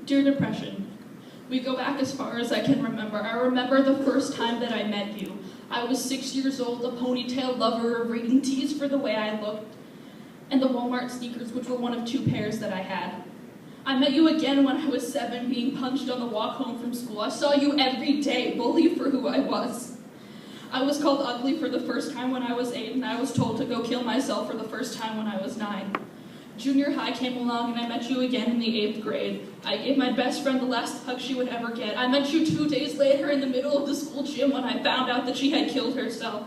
Dear Depression, we go back as far as I can remember. I remember the first time that I met you. I was 6 years old, a ponytail lover of reading teas for the way I looked, and the Walmart sneakers, which were one of 2 pairs that I had. I met you again when I was 7, being punched on the walk home from school. I saw you every day, bullied for who I was. I was called ugly for the first time when I was 8, and I was told to go kill myself for the first time when I was 9. Junior high came along and I met you again in the 8th grade. I gave my best friend the last hug she would ever get. I met you 2 days later in the middle of the school gym when I found out that she had killed herself.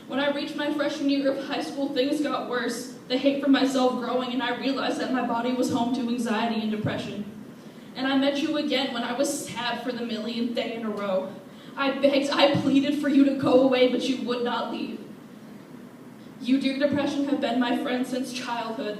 When I reached my freshman year of high school, things got worse. The hate for myself growing, and I realized that my body was home to anxiety and depression. And I met you again when I was sad for the millionth day in a row. I begged, I pleaded for you to go away, but you would not leave. You, dear Depression, have been my friend since childhood.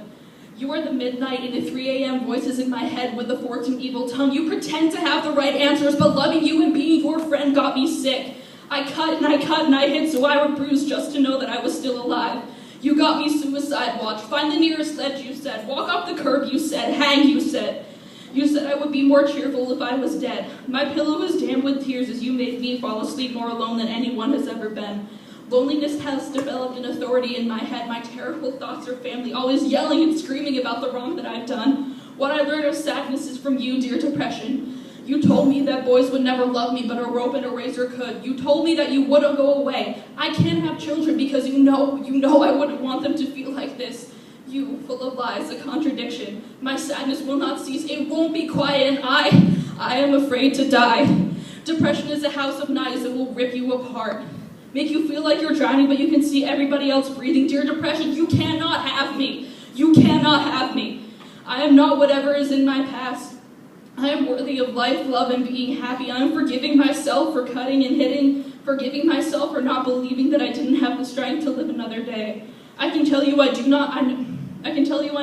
You are the midnight and the 3 a.m. voices in my head with the forked and evil tongue. You pretend to have the right answers, but loving you and being your friend got me sick. I cut and I cut and I hit so I would bruise just to know that I was still alive. You got me suicide watch. Find the nearest ledge, you said. Walk off the curb, you said. Hang, you said. You said I would be more cheerful if I was dead. My pillow was damp with tears as you made me fall asleep more alone than anyone has ever been. Loneliness has developed an authority in my head. My terrible thoughts are family, always yelling and screaming about the wrong that I've done. What I learned of sadness is from you, dear Depression. You told me that boys would never love me, but a rope and a razor could. You told me that you wouldn't go away. I can't have children because you know I wouldn't want them to feel like this. You, full of lies, a contradiction. My sadness will not cease, it won't be quiet, and I am afraid to die. Depression is a house of knives that will rip you apart. Make you feel like you're drowning, but you can see everybody else breathing. Dear Depression, you cannot have me. You cannot have me. I am not whatever is in my past. I am worthy of life, love, and being happy. I am forgiving myself for cutting and hitting, forgiving myself for not believing that I didn't have the strength to live another day. I can tell you I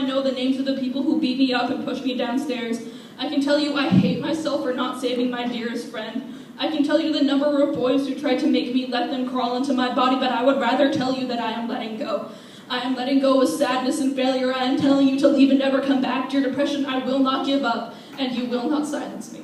know the names of the people who beat me up and pushed me downstairs. I can tell you I hate myself for not saving my dearest friend. I can tell you the number of boys who tried to make me let them crawl into my body, but I would rather tell you that I am letting go. I am letting go of sadness and failure. I am telling you to leave and never come back. Dear Depression, I will not give up, and you will not silence me.